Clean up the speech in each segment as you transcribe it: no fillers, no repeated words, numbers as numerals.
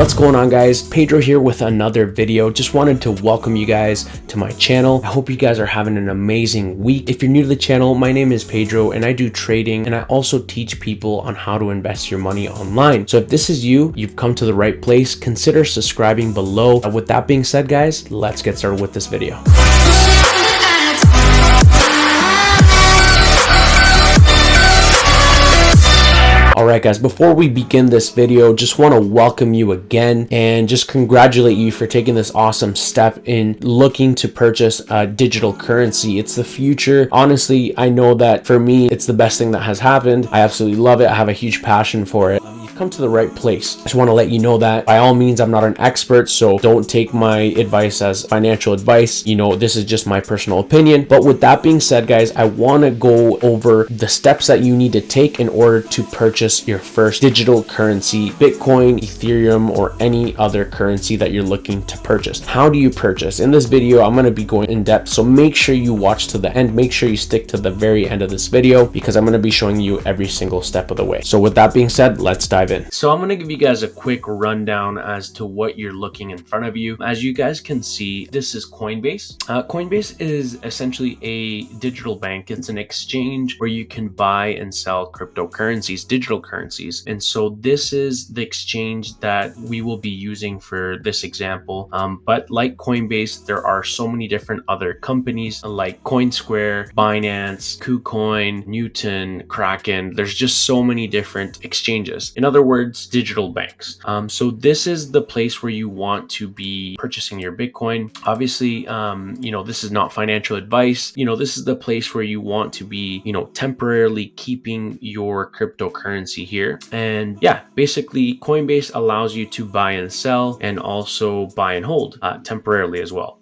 What's going on, guys? Pedro here with another video. Just wanted to welcome you guys to my channel. I hope you guys are having an amazing week. If you're new to the channel, my name is Pedro and I do trading, and I also teach people on how to invest your money online. So if this is you, you've come to the right place. Consider subscribing below. With that being said, guys, let's get started with this video. Alright guys, before we begin this video, just want to welcome you again and just congratulate you for taking this awesome step in looking to purchase a digital currency. It's the future. Honestly, I know that for me, it's the best thing that has happened. I absolutely love it. I have a huge passion for it. You've come to the right place. I just want to let you know that by all means, I'm not an expert, so don't take my advice as financial advice. You know, this is just my personal opinion. But with that being said, guys, I want to go over the steps that you need to take in order to purchase your first digital currency, Bitcoin, Ethereum, or any other currency that you're looking to purchase. How do you purchase? In this video, I'm going to be going in depth, so make sure you watch to the end. Make sure you stick to the very end of this video because I'm going to be showing you every single step of the way. So with that being said, let's dive in. So I'm going to give you guys a quick rundown as to what you're looking in front of you. As you guys can see, this is Coinbase. Coinbase is essentially a digital bank. It's an exchange where you can buy and sell cryptocurrencies, digital currencies. And so this is the exchange that we will be using for this example. But like Coinbase, there are so many different other companies like CoinSquare, Binance, KuCoin, Newton, Kraken. There's just so many different exchanges. In other words, digital banks. So this is the place where you want to be purchasing your Bitcoin. Obviously, this is not financial advice. This is the place where you want to be, temporarily keeping your cryptocurrency here. And yeah, basically Coinbase allows you to buy and sell and also buy and hold temporarily as well.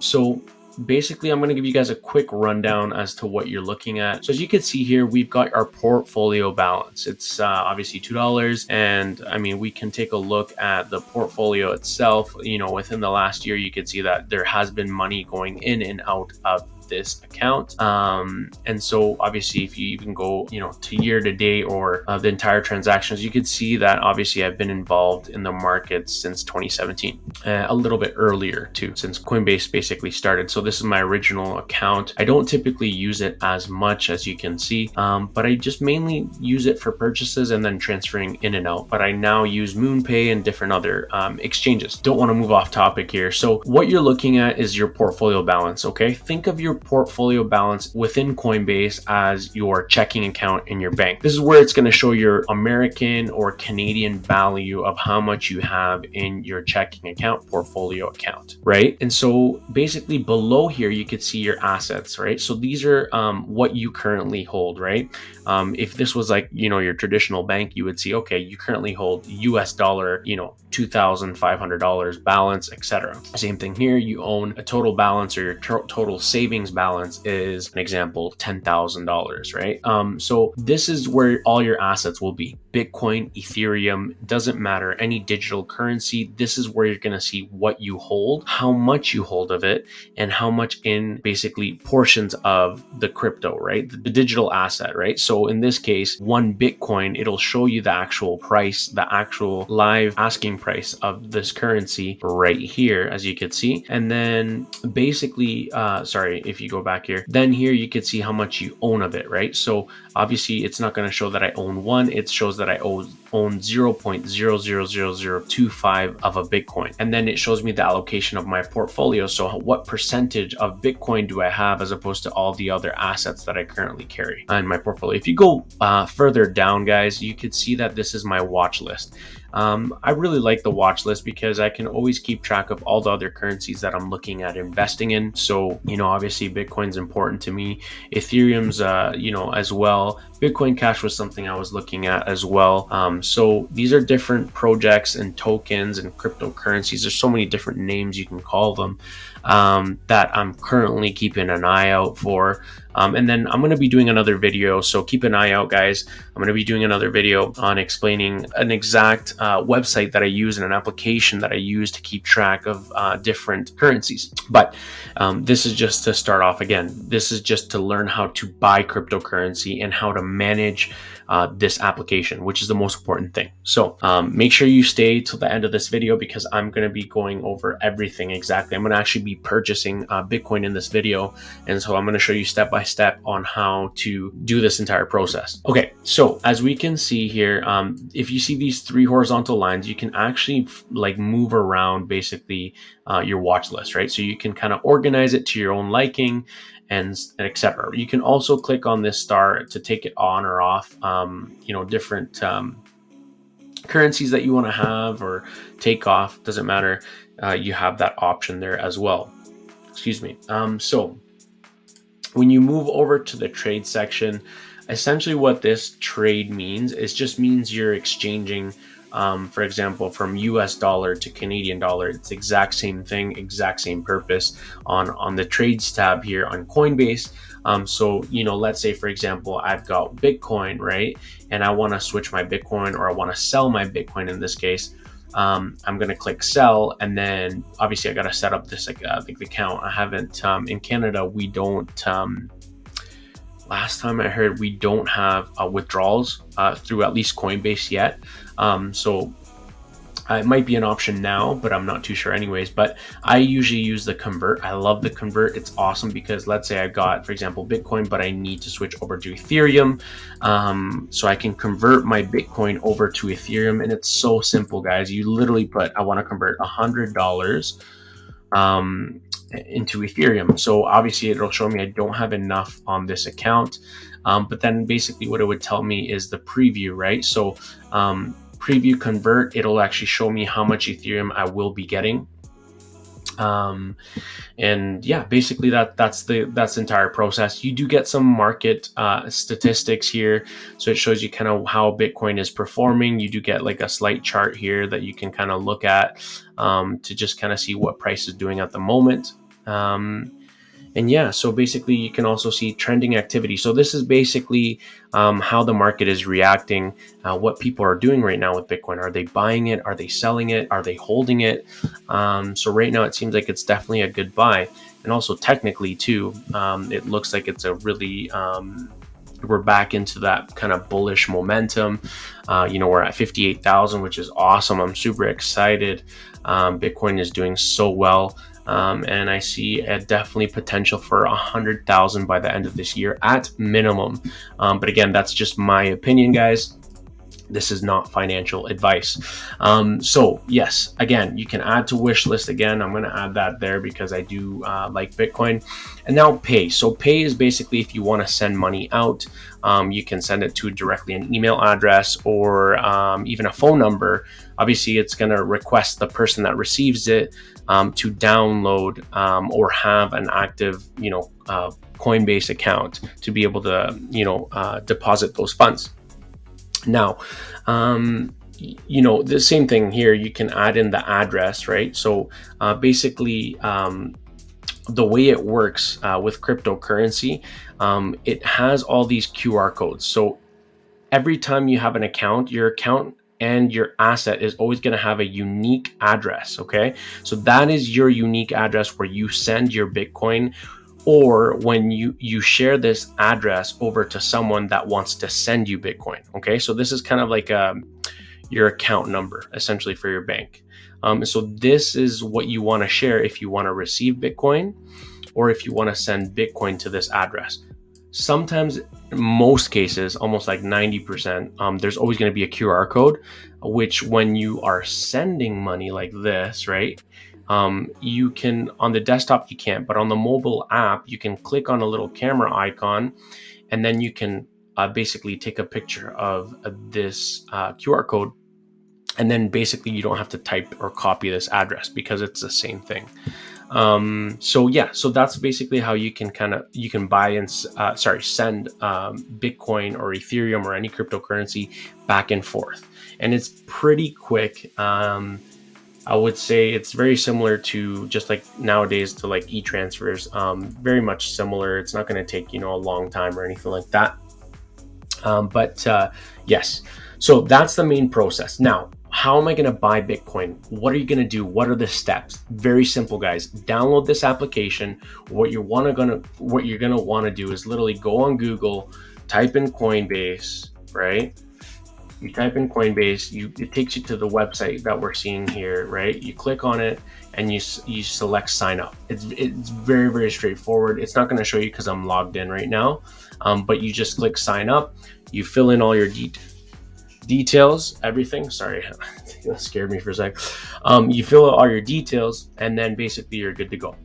So basically, I'm going to give you guys a quick rundown as to what you're looking at. So as you can see here, we've got our portfolio balance. It's obviously $2. And I mean, we can take a look at the portfolio itself. Within the last year, you can see that there has been money going in and out of this account. And so obviously if you even go, to year to date or the entire transactions, you could see that obviously I've been involved in the market since 2017, a little bit earlier too, since Coinbase basically started. So this is my original account. I don't typically use it as much as you can see, but I just mainly use it for purchases and then transferring in and out. But I now use MoonPay and different other exchanges. Don't want to move off topic here. So what you're looking at is your portfolio balance. Okay, think of your portfolio balance within Coinbase as your checking account in your bank. This is where it's going to show your American or Canadian value of how much you have in your checking account, portfolio account, right? And so basically below here, you could see your assets, right? So these are what you currently hold, right? If this was like, your traditional bank, you would see, okay, you currently hold US dollar, $2,500 balance, etc. Same thing here. You own a total balance, or your total savings balance is, an example, $10,000, right? So this is where all your assets will be. Bitcoin, Ethereum, doesn't matter, any digital currency. This is where you're going to see what you hold, how much you hold of it, and how much in basically portions of the crypto, right? The digital asset, right? So in this case, one Bitcoin, it'll show you the actual price, the actual live asking price of this currency right here, as you can see. And then basically, if you go back here, then here you can see how much you own of it, right? So obviously it's not going to show that I own one. It shows that I own 0.000025 of a Bitcoin. And then it shows me the allocation of my portfolio. So what percentage of Bitcoin do I have as opposed to all the other assets that I currently carry in my portfolio? If you go further down, guys, you could see that this is my watch list. I really like the watch list because I can always keep track of all the other currencies that I'm looking at investing in. So, obviously Bitcoin's important to me. Ethereum's, as well. Bitcoin Cash was something I was looking at as well. So these are different projects and tokens and cryptocurrencies. There's so many different names you can call them that I'm currently keeping an eye out for. And then I'm going to be doing another video, so keep an eye out, guys. I'm going to be doing another video on explaining an exact website that I use and an application that I use to keep track of different currencies. But this is just to start off. Again, this is just to learn how to buy cryptocurrency and how to manage this application, which is the most important thing. So make sure you stay till the end of this video, because I'm going to be going over everything exactly. I'm going to actually be purchasing Bitcoin in this video, and so I'm going to show you step by step on how to do this entire process. Okay, so as we can see here, if you see these three horizontal lines, you can actually like move around basically your watch list, right? So you can kind of organize it to your own liking and etc. You can also click on this star to take it on or off, different currencies that you want to have or take off, doesn't matter. You have that option there as well. Excuse me. So when you move over to the trade section, essentially what this trade means is just means you're exchanging, for example, from US dollar to Canadian dollar. It's the exact same thing, exact same purpose on the trades tab here on Coinbase. So, let's say, for example, I've got Bitcoin, right? And I want to switch my Bitcoin, or I want to sell my Bitcoin in this case. I'm going to click sell, and then obviously I got to set up this like the account. I haven't, in Canada, we don't, last time I heard, we don't have withdrawals through at least Coinbase yet. So it might be an option now, but I'm not too sure anyways. But I usually use the convert. I love the convert. It's awesome because let's say I've got, for example, Bitcoin, but I need to switch over to Ethereum. So I can convert my Bitcoin over to Ethereum. And it's so simple, guys. You literally put, I want to convert $100 into Ethereum. So obviously it'll show me I don't have enough on this account. But then basically what it would tell me is the preview, right? So preview convert, it'll actually show me how much Ethereum I will be getting. And yeah, basically that's the entire process. You do get some market statistics here, so it shows you kind of how Bitcoin is performing. You do get like a slight chart here that you can kind of look at to just kind of see what price is doing at the moment. And yeah, so basically you can also see trending activity. So this is basically how the market is reacting, what people are doing right now with Bitcoin. Are they buying it? Are they selling it? Are they holding it? So right now it seems like it's definitely a good buy. And also technically too, it looks like it's a really, we're back into that kind of bullish momentum. We're at 58,000, which is awesome. I'm super excited. Bitcoin is doing so well. And I see a definitely potential for 100,000 by the end of this year at minimum. But again, that's just my opinion, guys. This is not financial advice. So yes, again, you can add to wish list. Again, I'm going to add that there because I do like Bitcoin. And now pay. So pay is basically if you want to send money out, you can send it to directly an email address or even a phone number. Obviously, it's going to request the person that receives it to download or have an active, Coinbase account to be able to, deposit those funds. Now, the same thing here, you can add in the address, right? So basically, the way it works with cryptocurrency, it has all these QR codes. So every time you have an account, your account and your asset is always going to have a unique address. Okay. So that is your unique address where you send your Bitcoin, or when you share this address over to someone that wants to send you Bitcoin. Okay. So this is kind of like your account number essentially for your bank. So this is what you want to share if you want to receive Bitcoin or if you want to send Bitcoin to this address. Sometimes, in most cases, almost like 90%, there's always going to be a QR code, which when you are sending money like this, right? You can, on the desktop, you can't, but on the mobile app, you can click on a little camera icon, and then you can basically take a picture of this QR code. And then basically you don't have to type or copy this address because it's the same thing. So that's basically how you can buy and send Bitcoin or Ethereum or any cryptocurrency back and forth. And it's pretty quick. I would say it's very similar to just like nowadays to like e-transfers, very much similar. It's not going to take, a long time or anything like that. Yes, so that's the main process. Now, how am I going to buy Bitcoin? What are you going to do? What are the steps? Very simple, guys. Download this application. What you're going to want to do is literally go on Google, type in Coinbase, right? You type in Coinbase, it takes you to the website that we're seeing here, right? You click on it and you select sign up. It's very, very straightforward. It's not going to show you because I'm logged in right now, but you just click sign up. You fill in all your details, everything. Sorry, that scared me for a sec. You fill out all your details, and then basically you're good to go.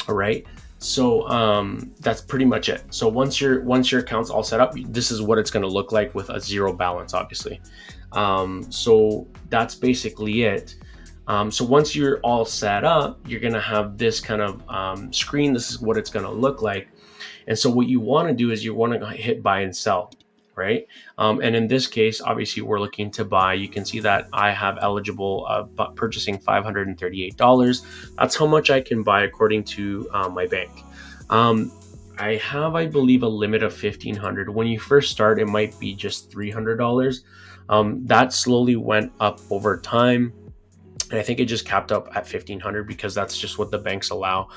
All right. So that's pretty much it. So once your account's all set up, this is what it's going to look like with a zero balance, obviously. So that's basically it. So once you're all set up, you're going to have this kind of screen. This is what it's going to look like. And so what you want to do is you want to hit buy and sell, right? And in this case, obviously we're looking to buy. You can see that I have eligible purchasing $538. That's how much I can buy according to my bank. I have, I believe, a limit of $1,500. When you first start, it might be just $300. That slowly went up over time. And I think it just capped up at $1,500 because that's just what the banks allow.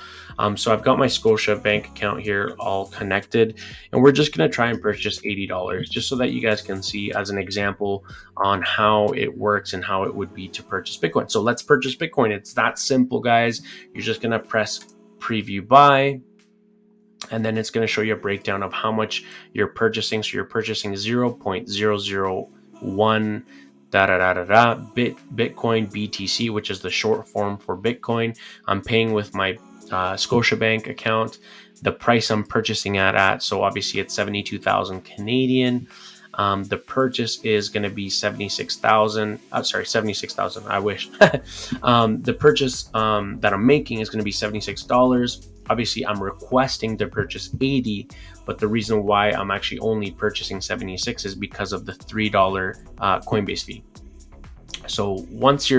So I've got my Scotia bank account here all connected, and we're just going to try and purchase $80 just so that you guys can see as an example on how it works and how it would be to purchase Bitcoin. So let's purchase Bitcoin. It's that simple, guys. You're just going to press preview buy, and then it's going to show you a breakdown of how much you're purchasing. So you're purchasing 0.001 Bitcoin BTC, which is the short form for Bitcoin. I'm paying with my Scotiabank account. The price I'm purchasing at, so obviously it's 72,000 Canadian. The purchase is going to be 76,000. Sorry, 76,000. I wish. The purchase that I'm making is going to be $76. Obviously, I'm requesting to purchase 80, but the reason why I'm actually only purchasing 76 is because of the $3 Coinbase fee. So once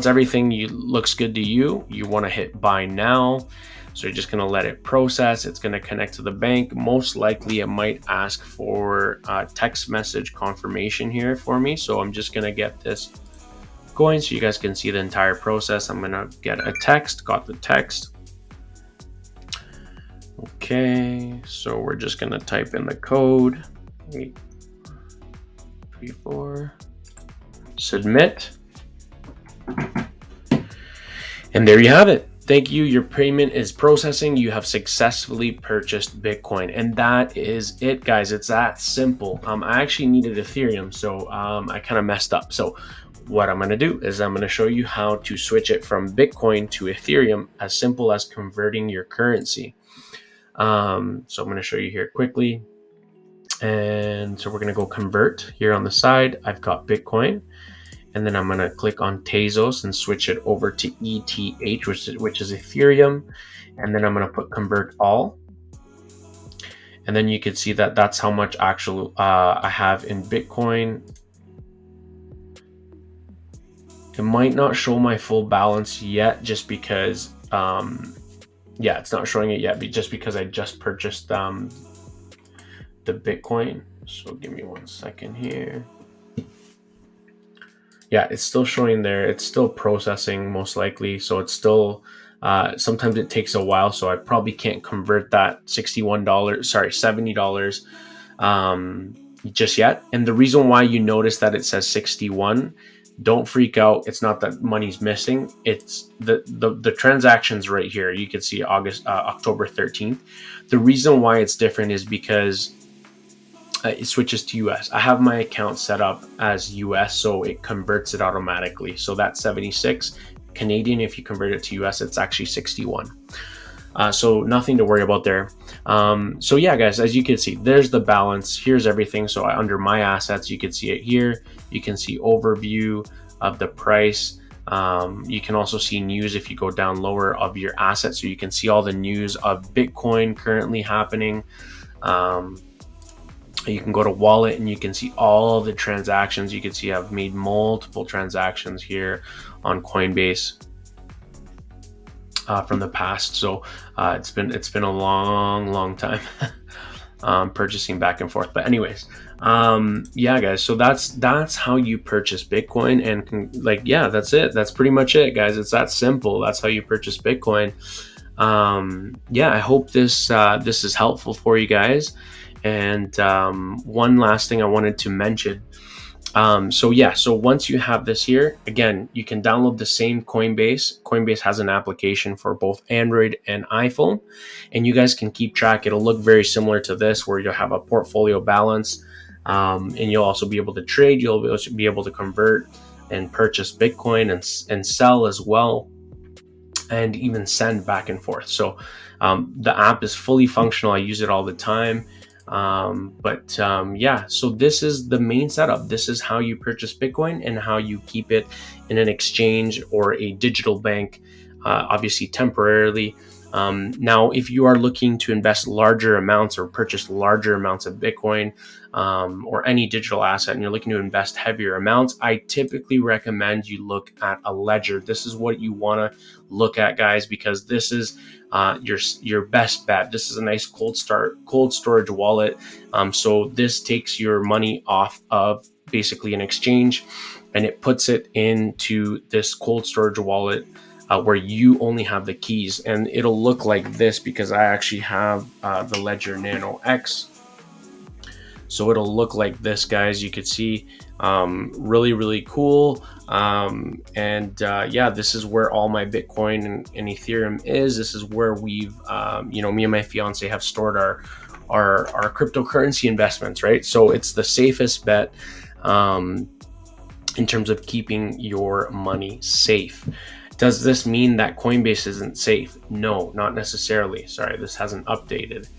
everything looks good to you, you want to hit buy now. So you're just going to let it process. It's going to connect to the bank. Most likely it might ask for a text message confirmation here for me. So I'm just going to get this going so you guys can see the entire process. I'm going to get a text, got the text. Okay, so we're just going to type in the code. 834. Submit. And there you have it. Thank you. Your payment is processing. You have successfully purchased Bitcoin. And that is it, guys. It's that simple. I actually needed Ethereum, so I kind of messed up. So what I'm going to do is I'm going to show you how to switch it from Bitcoin to Ethereum, as simple as converting your currency. So I'm going to show you here quickly. And so we're going to go convert here on the side. I've got Bitcoin. And then I'm going to click on Tezos and switch it over to ETH, which is Ethereum. And then I'm going to put convert all. And then you can see that that's how much actual I have in Bitcoin. It might not show my full balance yet just because, it's not showing it yet, just because I just purchased the Bitcoin. So give me 1 second here. Yeah, it's still showing there. It's still processing most likely. So it's still, sometimes it takes a while. So I probably can't convert that $70 just yet. And the reason why you notice that it says 61, don't freak out. It's not that money's missing. It's the transactions right here. You can see October 13th. The reason why it's different is because it switches to US. I have my account set up as US, so it converts it automatically. So that's 76 Canadian. If you convert it to US, it's actually 61. So nothing to worry about there. So yeah, guys, as you can see, there's the balance. Here's everything. So under my assets, you can see it here. You can see overview of the price. You can also see news if you go down lower of your assets. So you can see all the news of Bitcoin currently happening. You can go to wallet and you can see all the transactions. You can see I've made multiple transactions here on Coinbase from the past. So it's been a long time purchasing back and forth. But anyways, yeah, guys. So that's how you purchase Bitcoin, and that's it. That's pretty much it, guys. It's that simple. That's how you purchase Bitcoin. I hope this is helpful for you guys. And one last thing I wanted to mention. So once you have this here, again, you can download the same Coinbase. Coinbase has an application for both Android and iPhone, and you guys can keep track. It'll look very similar to this, where you'll have a portfolio balance, and you'll also be able to trade. You'll also be able to convert and purchase Bitcoin and sell as well, and even send back and forth. So the app is fully functional. I use it all the time. Yeah, so this is the main setup. This is how you purchase Bitcoin and how you keep it in an exchange or a digital bank, obviously temporarily. Now, if you are looking to invest larger amounts or purchase larger amounts of Bitcoin, or any digital asset, and you're looking to invest heavier amounts, I typically recommend you look at a ledger. This is what you want to look at, guys, because this is your best bet. This is a nice cold storage wallet. So this takes your money off of basically an exchange, and it puts it into this cold storage wallet, where you only have the keys, and it'll look like this because I actually have the Ledger Nano X. So it'll look like this, guys. You could see, really, really cool. Yeah, this is where all my Bitcoin and Ethereum is. This is where we've, me and my fiance have stored our cryptocurrency investments, right? So it's the safest bet, in terms of keeping your money safe. Does this mean that Coinbase isn't safe? No, not necessarily. Sorry, this hasn't updated.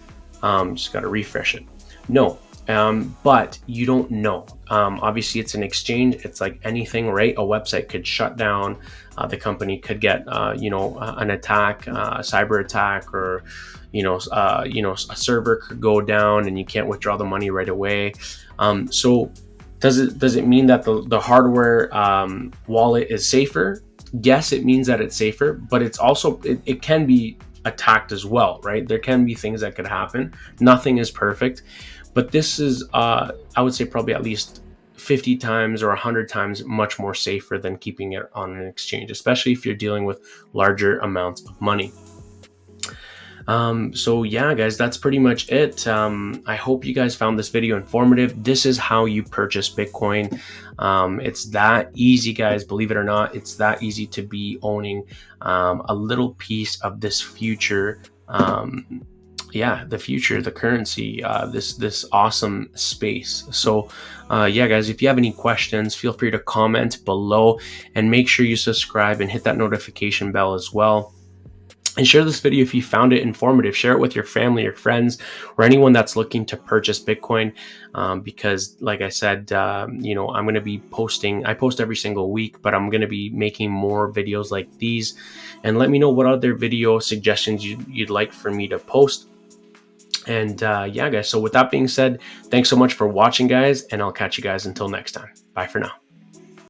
Just got to refresh it. No, but you don't know. Obviously, it's an exchange. It's like anything, right? A website could shut down. The company could get, an attack, a cyber attack, or a server could go down and you can't withdraw the money right away. So does it mean that the hardware wallet is safer? Yes, it means that it's safer, but it's also it can be attacked as well, right? There can be things that could happen. Nothing is perfect, but this is, I would say, probably at least 50 times or 100 times much more safer than keeping it on an exchange, especially if you're dealing with larger amounts of money. So yeah, guys, that's pretty much it. I hope you guys found this video informative. This is how you purchase Bitcoin. It's that easy, guys. Believe it or not, it's that easy to be owning a little piece of this future. The future, the currency, this awesome space. So yeah, guys, if you have any questions, feel free to comment below, and make sure you subscribe and hit that notification bell as well. And share this video if you found it informative. Share it with your family, your friends, or anyone that's looking to purchase Bitcoin. Because like I said, I'm going to be posting. I post every single week, but I'm going to be making more videos like these. And let me know what other video suggestions you'd like for me to post. And yeah, guys. So with that being said, thanks so much for watching, guys, and I'll catch you guys until next time. Bye for now.